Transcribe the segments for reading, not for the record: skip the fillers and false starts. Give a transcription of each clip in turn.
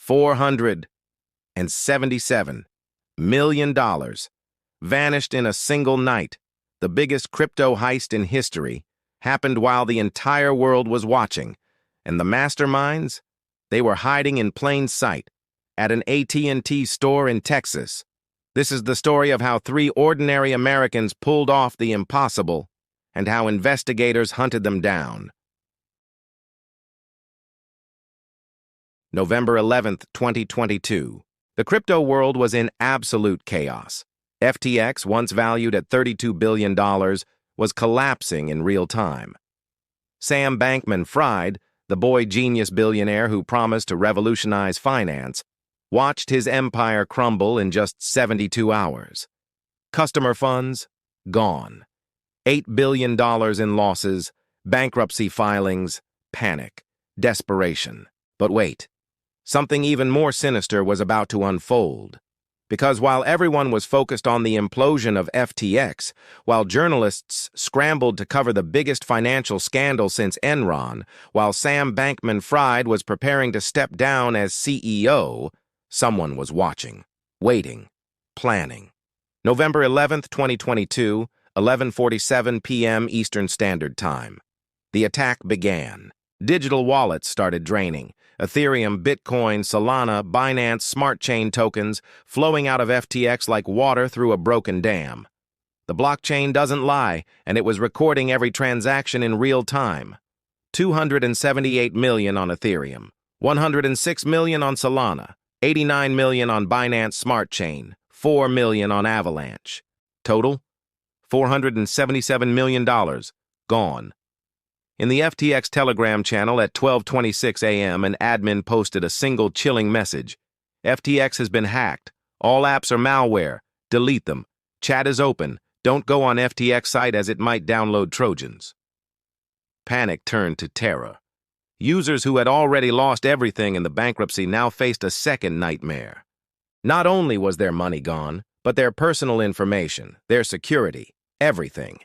$477 million vanished in a single night. The biggest crypto heist in history happened while the entire world was watching, and the masterminds, they were hiding in plain sight at an AT&T store in Texas. This is the story of how 3 ordinary Americans pulled off the impossible and how investigators hunted them down. November 11, 2022. The crypto world was in absolute chaos. FTX, once valued at $32 billion, was collapsing in real time. Sam Bankman-Fried, the boy genius billionaire who promised to revolutionize finance, watched his empire crumble in just 72 hours. Customer funds, gone. $8 billion in losses, bankruptcy filings, panic, desperation. But wait, something even more sinister was about to unfold. Because while everyone was focused on the implosion of FTX, while journalists scrambled to cover the biggest financial scandal since Enron, while Sam Bankman-Fried was preparing to step down as CEO, someone was watching, waiting, planning. November 11, 2022, 11:47 p.m. Eastern Standard Time. The attack began. Digital wallets started draining. Ethereum, Bitcoin, Solana, Binance, Smart Chain tokens flowing out of FTX like water through a broken dam. The blockchain doesn't lie, and it was recording every transaction in real time. 278 million on Ethereum, 106 million on Solana, 89 million on Binance Smart Chain, 4 million on Avalanche. Total? $477 million. Gone. In the FTX Telegram channel at 12:26 a.m., an admin posted a single chilling message. FTX has been hacked. All apps are malware. Delete them. Chat is open. Don't go on FTX site as it might download Trojans. Panic turned to terror. Users who had already lost everything in the bankruptcy now faced a second nightmare. Not only was their money gone, but their personal information, their security, everything,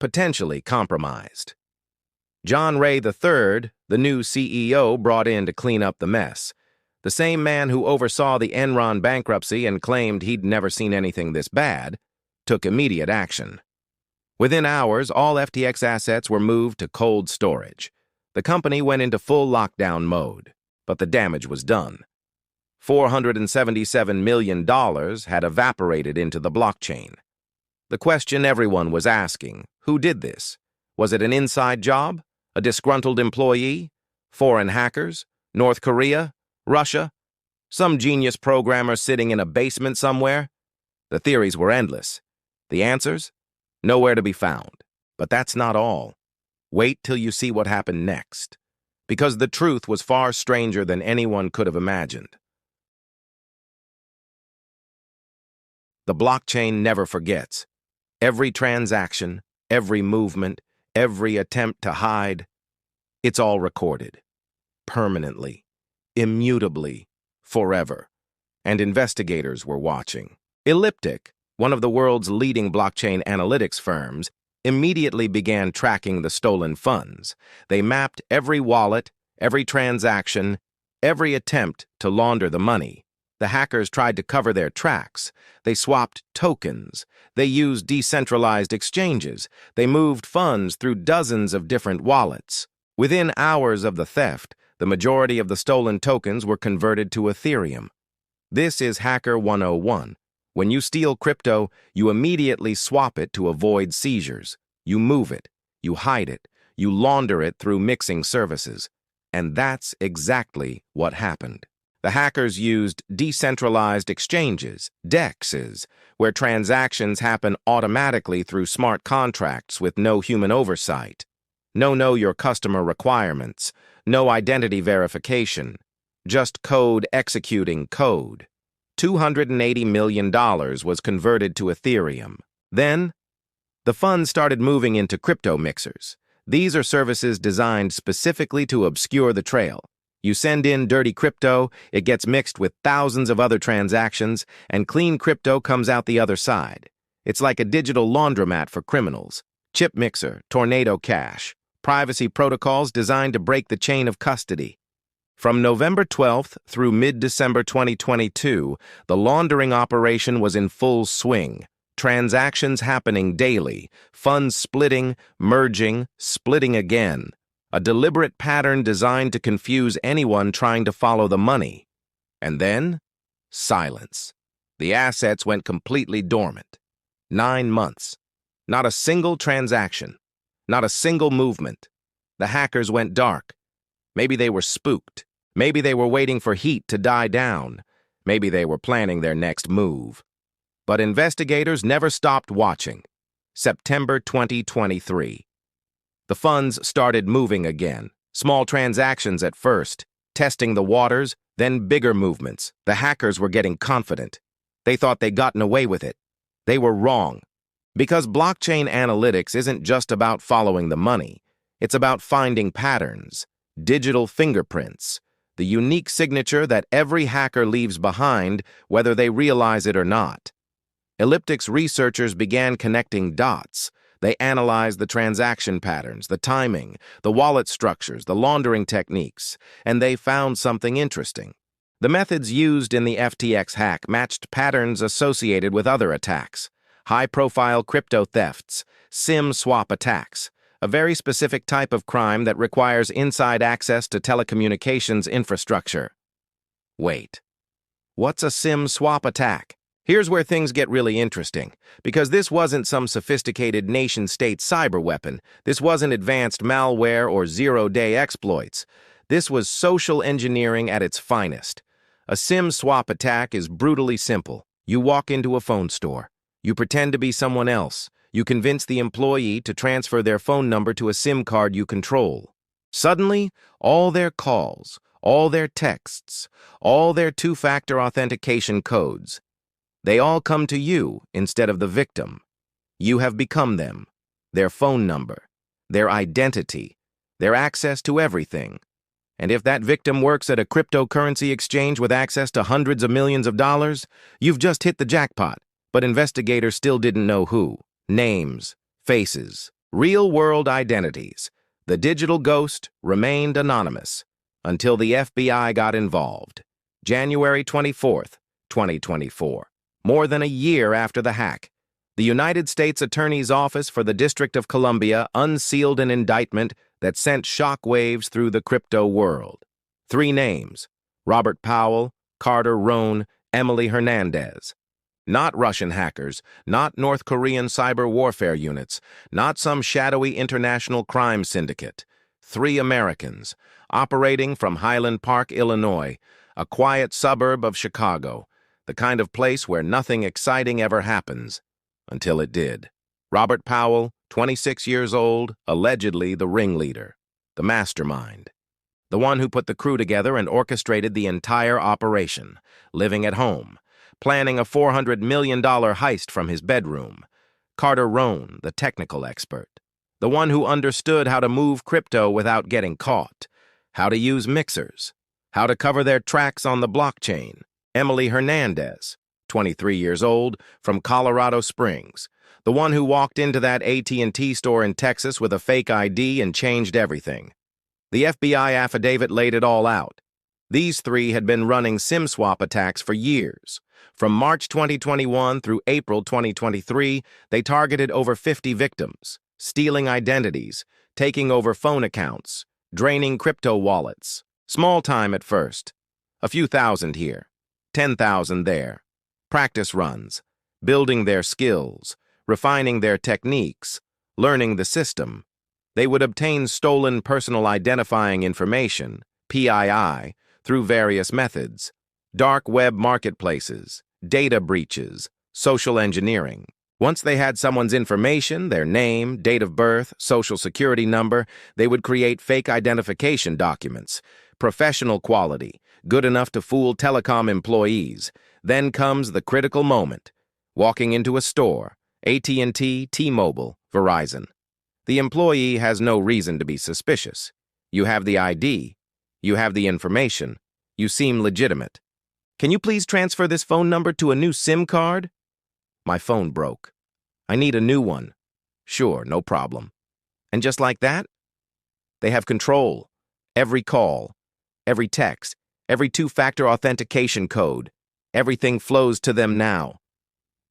potentially compromised. John Ray III, the new CEO brought in to clean up the mess, the same man who oversaw the Enron bankruptcy and claimed he'd never seen anything this bad, took immediate action. Within hours, all FTX assets were moved to cold storage. The company went into full lockdown mode, but the damage was done. $477 million had evaporated into the blockchain. The question everyone was asking, who did this? Was it an inside job? A disgruntled employee? Foreign hackers? North Korea? Russia? Some genius programmer sitting in a basement somewhere? The theories were endless. The answers? Nowhere to be found. But that's not all. Wait till you see what happened next. Because the truth was far stranger than anyone could have imagined. The blockchain never forgets. Every transaction, every movement, every attempt to hide, it's all recorded. Permanently, immutably, forever. And investigators were watching. Elliptic, one of the world's leading blockchain analytics firms, immediately began tracking the stolen funds. They mapped every wallet, every transaction, every attempt to launder the money. The hackers tried to cover their tracks. They swapped tokens. They used decentralized exchanges. They moved funds through dozens of different wallets. Within hours of the theft, the majority of the stolen tokens were converted to Ethereum. This is Hacker 101. When you steal crypto, you immediately swap it to avoid seizures. You move it. You hide it. You launder it through mixing services. And that's exactly what happened. The hackers used decentralized exchanges, DEXs, where transactions happen automatically through smart contracts with no human oversight. No know your customer requirements, no identity verification, just code executing code. $280 million was converted to Ethereum. Then, the funds started moving into crypto mixers. These are services designed specifically to obscure the trail. You send in dirty crypto, it gets mixed with thousands of other transactions, and clean crypto comes out the other side. It's like a digital laundromat for criminals. Chip mixer, Tornado Cash, privacy protocols designed to break the chain of custody. From November 12th through mid-December 2022, the laundering operation was in full swing. Transactions happening daily, funds splitting, merging, splitting again. A deliberate pattern designed to confuse anyone trying to follow the money. And then, silence. The assets went completely dormant. 9 months. Not a single transaction. Not a single movement. The hackers went dark. Maybe they were spooked. Maybe they were waiting for heat to die down. Maybe they were planning their next move. But investigators never stopped watching. September 2023. The funds started moving again. Small transactions at first, testing the waters, then bigger movements. The hackers were getting confident. They thought they'd gotten away with it. They were wrong. Because blockchain analytics isn't just about following the money. It's about finding patterns, digital fingerprints, the unique signature that every hacker leaves behind, whether they realize it or not. Elliptic's researchers began connecting dots. They analyzed the transaction patterns, the timing, the wallet structures, the laundering techniques, and they found something interesting. The methods used in the FTX hack matched patterns associated with other attacks. High-profile crypto thefts, SIM swap attacks, a very specific type of crime that requires inside access to telecommunications infrastructure. Wait, what's a SIM swap attack? Here's where things get really interesting, because this wasn't some sophisticated nation-state cyber weapon. This wasn't advanced malware or zero-day exploits. This was social engineering at its finest. A SIM swap attack is brutally simple. You walk into a phone store. You pretend to be someone else. You convince the employee to transfer their phone number to a SIM card you control. Suddenly, all their calls, all their texts, all their two-factor authentication codes, they all come to you instead of the victim. You have become them, their phone number, their identity, their access to everything. And if that victim works at a cryptocurrency exchange with access to hundreds of millions of dollars, you've just hit the jackpot. But investigators still didn't know who. Names, faces, real-world identities. The digital ghost remained anonymous until the FBI got involved. January 24th, 2024. More than a year after the hack, the United States Attorney's Office for the District of Columbia unsealed an indictment that sent shockwaves through the crypto world. 3 names: Robert Powell, Carter Rohn, Emily Hernandez. Not Russian hackers, not North Korean cyber warfare units, not some shadowy international crime syndicate. 3 Americans, operating from Highland Park, Illinois, a quiet suburb of Chicago, the kind of place where nothing exciting ever happens, until it did. Robert Powell, 26 years old, allegedly the ringleader, the mastermind, the one who put the crew together and orchestrated the entire operation, living at home, planning a $400 million heist from his bedroom. Carter Rohn, the technical expert, the one who understood how to move crypto without getting caught, how to use mixers, how to cover their tracks on the blockchain. Emily Hernandez, 23 years old, from Colorado Springs, the one who walked into that AT&T store in Texas with a fake ID and changed everything. The FBI affidavit laid it all out. These 3 had been running SIM swap attacks for years. From March 2021 through April 2023, they targeted over 50 victims, stealing identities, taking over phone accounts, draining crypto wallets. Small time at first. A few thousand here. 10,000 there. Practice runs, building their skills, refining their techniques, learning the system. They would obtain stolen personal identifying information, PII, through various methods: dark web marketplaces, data breaches, social engineering. Once they had someone's information, their name, date of birth, social security number, they would create fake identification documents, professional quality, good enough to fool telecom employees. Then comes the critical moment. Walking into a store, AT&T, T-Mobile, Verizon. The employee has no reason to be suspicious. You have the ID. You have the information. You seem legitimate. Can you please transfer this phone number to a new SIM card? My phone broke. I need a new one. Sure, no problem. And just like that, they have control. Every call, every text, every two-factor authentication code. Everything flows to them now.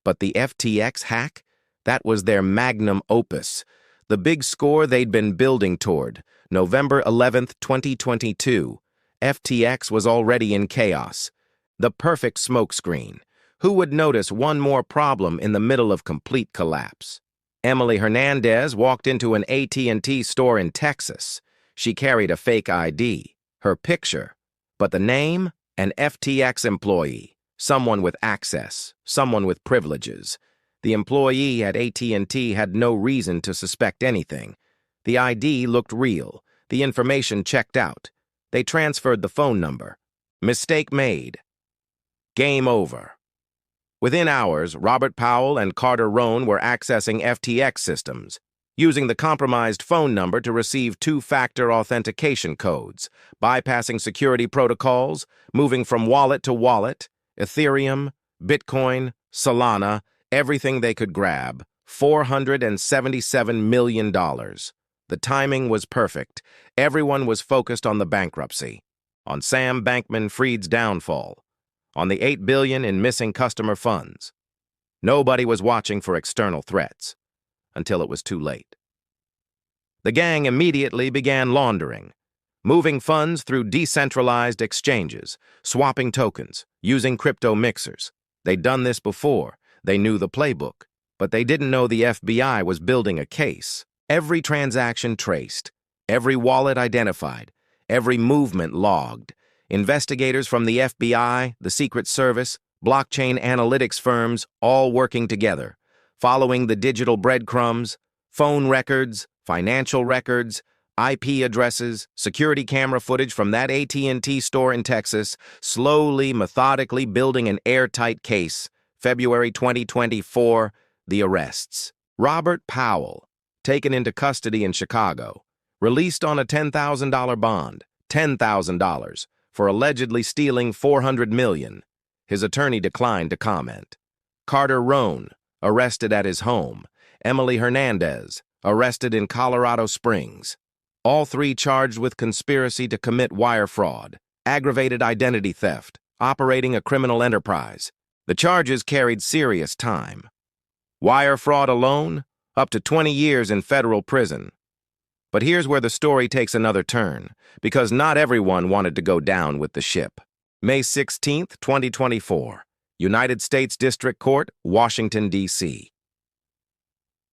But the FTX hack? That was their magnum opus, the big score they'd been building toward. November 11th, 2022. FTX was already in chaos. The perfect smokescreen. Who would notice one more problem in the middle of complete collapse? Emily Hernandez walked into an AT&T store in Texas. She carried a fake ID, her picture, but the name? An FTX employee, someone with access, someone with privileges. The employee at AT&T had no reason to suspect anything. The ID looked real. The information checked out. They transferred the phone number. Mistake made. Game over. Within hours, Robert Powell and Rohn were accessing FTX systems, using the compromised phone number to receive two-factor authentication codes, bypassing security protocols, moving from wallet to wallet, Ethereum, Bitcoin, Solana, everything they could grab, $477 million. The timing was perfect. Everyone was focused on the bankruptcy, on Sam Bankman-Fried's downfall, on the $8 billion in missing customer funds. Nobody was watching for external threats, until it was too late. The gang immediately began laundering, moving funds through decentralized exchanges, swapping tokens, using crypto mixers. They'd done this before. They knew the playbook, but they didn't know the FBI was building a case. Every transaction traced, every wallet identified, every movement logged. Investigators from the FBI, the Secret Service, blockchain analytics firms, all working together, following the digital breadcrumbs, phone records, financial records, IP addresses, security camera footage from that AT&T store in Texas, slowly, methodically building an airtight case. February 2024, the arrests. Robert Powell, taken into custody in Chicago, released on a $10,000 bond, $10,000, for allegedly stealing $400 million. His attorney declined to comment. Rohn, arrested at his home. Emily Hernandez, arrested in Colorado Springs. All three charged with conspiracy to commit wire fraud, aggravated identity theft, operating a criminal enterprise. The charges carried serious time. Wire fraud alone, up to 20 years in federal prison. But here's where the story takes another turn, because not everyone wanted to go down with the ship. May 16, 2024, United States District Court, Washington, D.C.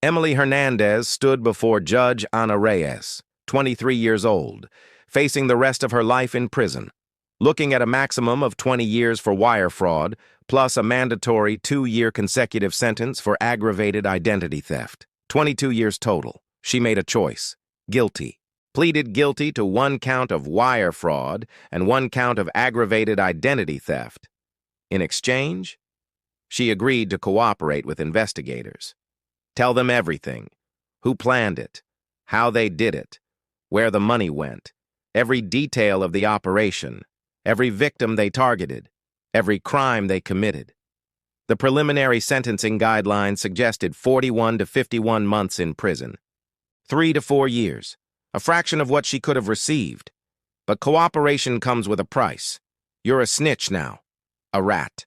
Emily Hernandez stood before Judge Ana Reyes, 23 years old, facing the rest of her life in prison, looking at a maximum of 20 years for wire fraud, plus a mandatory 2-year consecutive sentence for aggravated identity theft. 22 years total. She made a choice. Guilty. Pleaded guilty to 1 count of wire fraud and 1 count of aggravated identity theft. In exchange, she agreed to cooperate with investigators. Tell them everything. Who planned it, how they did it, where the money went, every detail of the operation, every victim they targeted, every crime they committed. The preliminary sentencing guidelines suggested 41 to 51 months in prison, 3 to 4 years, a fraction of what she could have received. But cooperation comes with a price. You're a snitch now, a rat.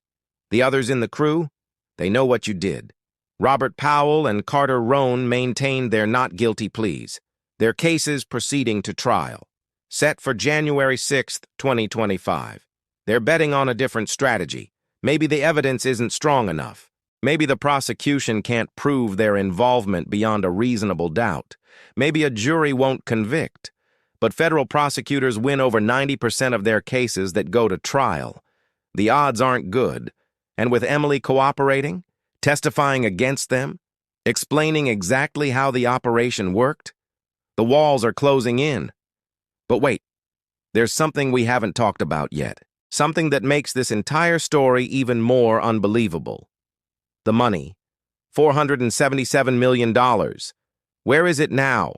The others in the crew, they know what you did. Robert Powell and Rohn maintained their not guilty pleas, their cases proceeding to trial, set for January 6, 2025. They're betting on a different strategy. Maybe the evidence isn't strong enough. Maybe the prosecution can't prove their involvement beyond a reasonable doubt. Maybe a jury won't convict. But federal prosecutors win over 90% of their cases that go to trial. The odds aren't good. And with Emily cooperating, testifying against them, explaining exactly how the operation worked, the walls are closing in. But wait, there's something we haven't talked about yet. Something that makes this entire story even more unbelievable. The money. $477 million. Where is it now?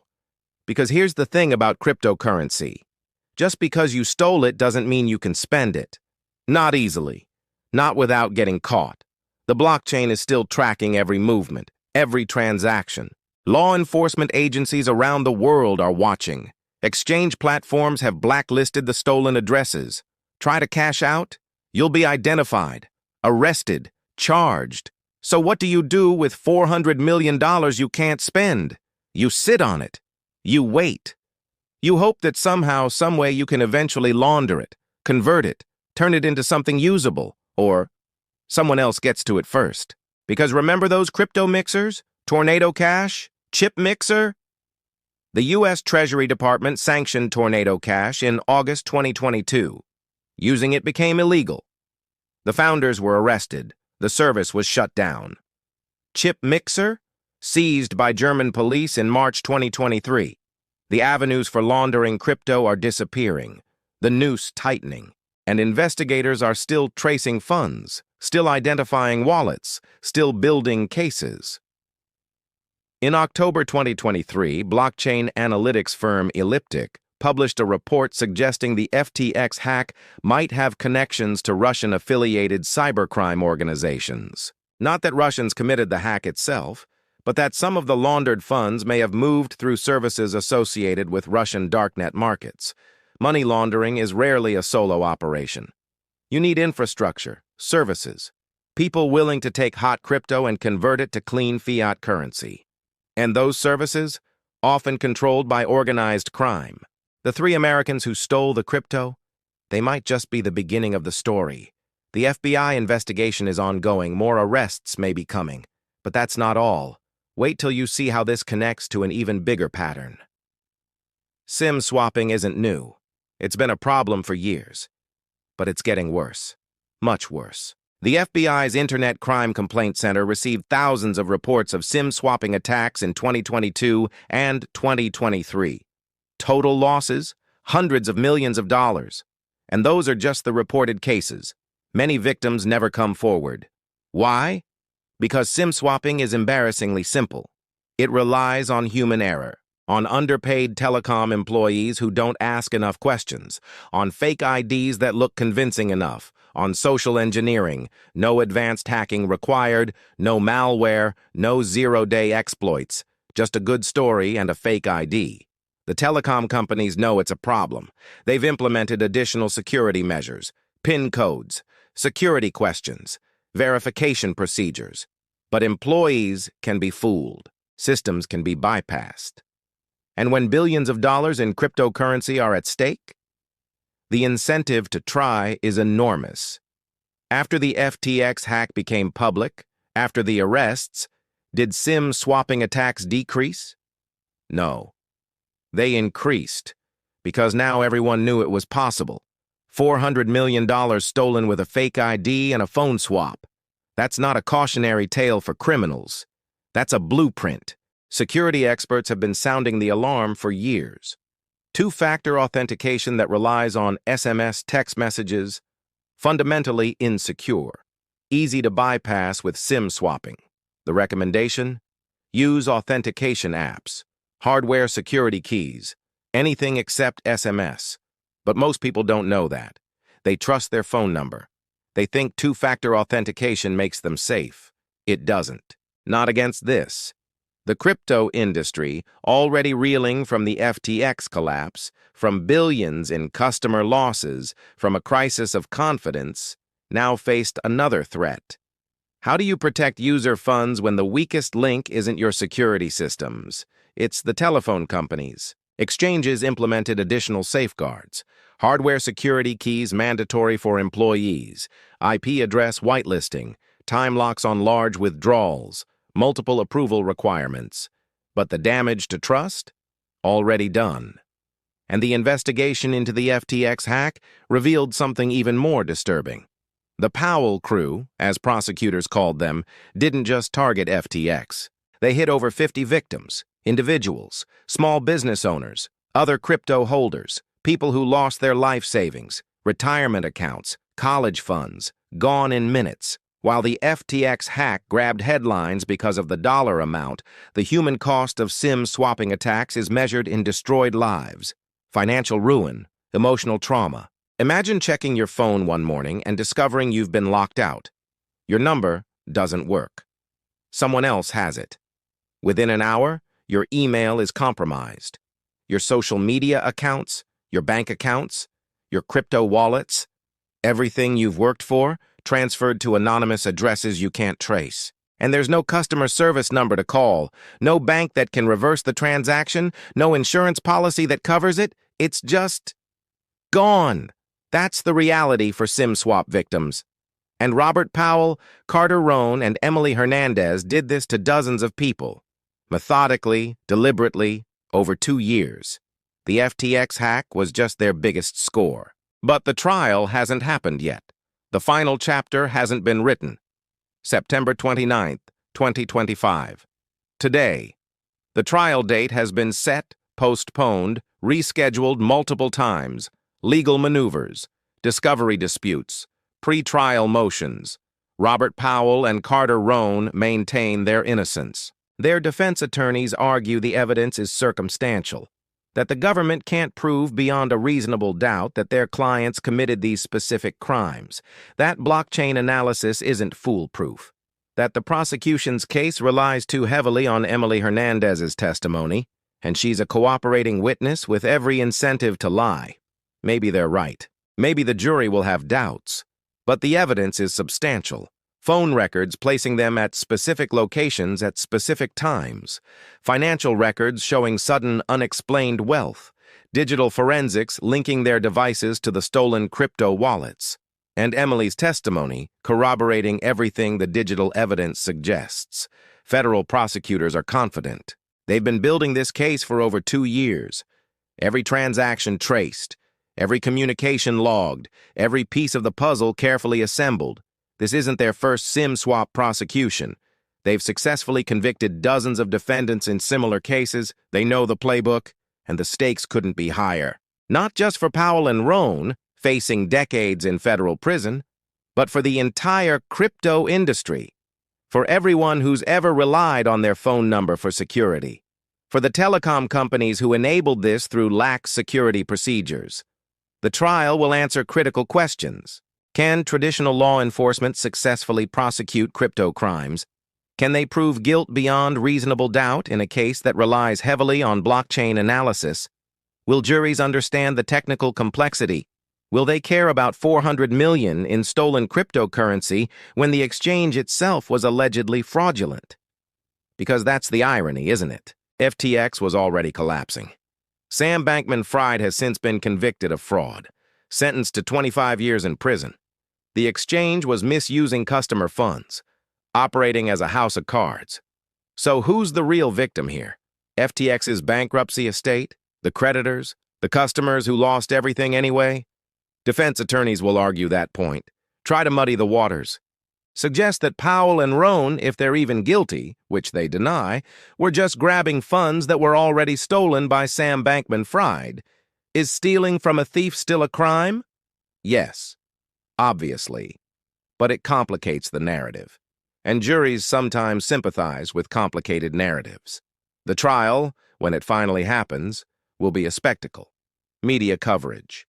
Because here's the thing about cryptocurrency. Just because you stole it doesn't mean you can spend it. Not easily. Not without getting caught. The blockchain is still tracking every movement, every transaction. Law enforcement agencies around the world are watching. Exchange platforms have blacklisted the stolen addresses. Try to cash out? You'll be identified, arrested, charged. So what do you do with $400 million you can't spend? You sit on it. You wait. You hope that somehow, some way you can eventually launder it, convert it, turn it into something usable, or someone else gets to it first. Because remember those crypto mixers? Tornado Cash? Chip Mixer? The U.S. Treasury Department sanctioned Tornado Cash in August 2022. Using it became illegal. The founders were arrested. The service was shut down. Chip Mixer? Seized by German police in March 2023. The avenues for laundering crypto are disappearing, the noose tightening, and investigators are still tracing funds, still identifying wallets, still building cases. In October 2023, blockchain analytics firm Elliptic published a report suggesting the FTX hack might have connections to Russian-affiliated cybercrime organizations. Not that Russians committed the hack itself, but that some of the laundered funds may have moved through services associated with Russian darknet markets. Money laundering is rarely a solo operation. You need infrastructure, services, people willing to take hot crypto and convert it to clean fiat currency. And those services, often controlled by organized crime. The 3 Americans who stole the crypto, they might just be the beginning of the story. The FBI investigation is ongoing, more arrests may be coming. But that's not all. Wait till you see how this connects to an even bigger pattern. SIM swapping isn't new. It's been a problem for years. But it's getting worse. Much worse. The FBI's Internet Crime Complaint Center received thousands of reports of SIM swapping attacks in 2022 and 2023. Total losses? Hundreds of millions of dollars. And those are just the reported cases. Many victims never come forward. Why? Because SIM swapping is embarrassingly simple. It relies on human error, on underpaid telecom employees who don't ask enough questions, on fake IDs that look convincing enough, on social engineering, no advanced hacking required, no malware, no zero-day exploits, just a good story and a fake ID. The telecom companies know it's a problem. They've implemented additional security measures, PIN codes, security questions, verification procedures. But employees can be fooled. Systems can be bypassed. And when billions of dollars in cryptocurrency are at stake, the incentive to try is enormous. After the FTX hack became public, after the arrests, did SIM swapping attacks decrease? No. They increased, because now everyone knew it was possible. $400 million stolen with a fake ID and a phone swap. That's not a cautionary tale for criminals. That's a blueprint. Security experts have been sounding the alarm for years. Two-factor authentication that relies on SMS text messages, fundamentally insecure. Easy to bypass with SIM swapping. The recommendation? Use authentication apps, hardware security keys, anything except SMS. But most people don't know that. They trust their phone number. They think two-factor authentication makes them safe. It doesn't. Not against this. The crypto industry, already reeling from the FTX collapse, from billions in customer losses, from a crisis of confidence, now faced another threat. How do you protect user funds when the weakest link isn't your security systems? It's the telephone companies. Exchanges implemented additional safeguards. Hardware security keys mandatory for employees. IP address whitelisting. Time locks on large withdrawals. Multiple approval requirements. But the damage to trust? Already done. And the investigation into the FTX hack revealed something even more disturbing. The Powell crew, as prosecutors called them, didn't just target FTX. They hit over 50 victims, individuals, small business owners, other crypto holders, people who lost their life savings, retirement accounts, college funds, gone in minutes. While the FTX hack grabbed headlines because of the dollar amount, the human cost of SIM swapping attacks is measured in destroyed lives, financial ruin, emotional trauma. Imagine checking your phone one morning and discovering you've been locked out. Your number doesn't work. Someone else has it. Within an hour, your email is compromised. your social media accounts, your bank accounts, your crypto wallets, everything you've worked for transferred to anonymous addresses you can't trace. And there's no customer service number to call, no bank that can reverse the transaction, no insurance policy that covers it. It's just gone. That's the reality for SIM swap victims. And Robert Powell, Carter Rohn, and Emily Hernandez did this to dozens of people, methodically, deliberately, over 2 years. The FTX hack was just their biggest score. But the trial hasn't happened yet. The final chapter hasn't been written. September 29th, 2025. Today, the trial date has been set, postponed, rescheduled multiple times. Legal maneuvers, discovery disputes, pre-trial motions. Robert Powell and Carter Rohn maintain their innocence. Their defense attorneys argue the evidence is circumstantial, that the government can't prove beyond a reasonable doubt that their clients committed these specific crimes, that blockchain analysis isn't foolproof, that the prosecution's case relies too heavily on Emily Hernandez's testimony, and she's a cooperating witness with every incentive to lie. Maybe they're right. Maybe the jury will have doubts. But the evidence is substantial. Phone records placing them at specific locations at specific times. Financial records showing sudden, unexplained wealth. Digital forensics linking their devices to the stolen crypto wallets. And Emily's testimony corroborating everything the digital evidence suggests. Federal prosecutors are confident. They've been building this case for over 2 years. Every transaction traced. Every communication logged, every piece of the puzzle carefully assembled. This isn't their first SIM swap prosecution. They've successfully convicted dozens of defendants in similar cases. They know the playbook, and the stakes couldn't be higher. Not just for Powell and Rohn, facing decades in federal prison, but for the entire crypto industry, for everyone who's ever relied on their phone number for security, for the telecom companies who enabled this through lax security procedures. The trial will answer critical questions. Can traditional law enforcement successfully prosecute crypto crimes? Can they prove guilt beyond reasonable doubt in a case that relies heavily on blockchain analysis? Will juries understand the technical complexity? Will they care about $400 million in stolen cryptocurrency when the exchange itself was allegedly fraudulent? Because that's the irony, isn't it? FTX was already collapsing. Sam Bankman-Fried has since been convicted of fraud, sentenced to 25 years in prison. The exchange was misusing customer funds, operating as a house of cards. So who's the real victim here? FTX's bankruptcy estate? The creditors? The customers who lost everything anyway? Defense attorneys will argue that point, try to muddy the waters. Suggest that Powell and Rohn, if they're even guilty, which they deny, were just grabbing funds that were already stolen by Sam Bankman-Fried. Is stealing from a thief still a crime? Yes, obviously. But it complicates the narrative. And juries sometimes sympathize with complicated narratives. The trial, when it finally happens, will be a spectacle. Media coverage.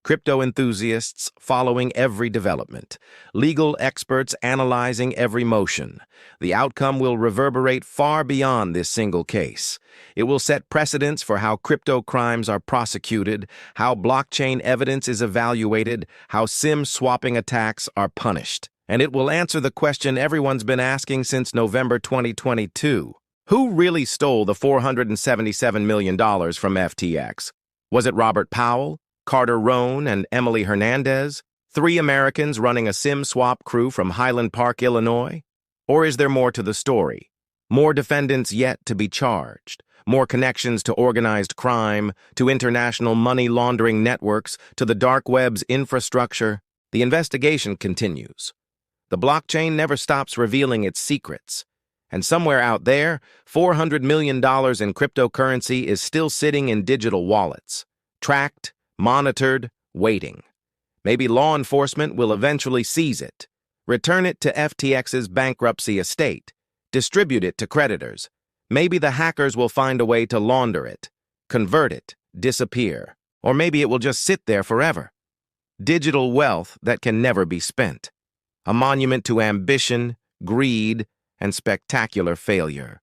Crypto enthusiasts following every development, legal experts analyzing every motion. The outcome will reverberate far beyond this single case. It will set precedents for how crypto crimes are prosecuted, how blockchain evidence is evaluated, how SIM swapping attacks are punished. And it will answer the question everyone's been asking since November 2022. Who really stole the $477 million from FTX? Was it Robert Powell, Carter Rohn, and Emily Hernandez, 3 Americans running a SIM swap crew from Highland Park, Illinois? Or is there more to the story? More defendants yet to be charged? More connections to organized crime, to international money laundering networks, to the dark web's infrastructure? The investigation continues. The blockchain never stops revealing its secrets. And somewhere out there, $400 million in cryptocurrency is still sitting in digital wallets, tracked, monitored, waiting. Maybe law enforcement will eventually seize it, return it to FTX's bankruptcy estate, distribute it to creditors. Maybe the hackers will find a way to launder it, convert it, disappear. Or maybe it will just sit there forever. Digital wealth that can never be spent. A monument to ambition, greed, and spectacular failure.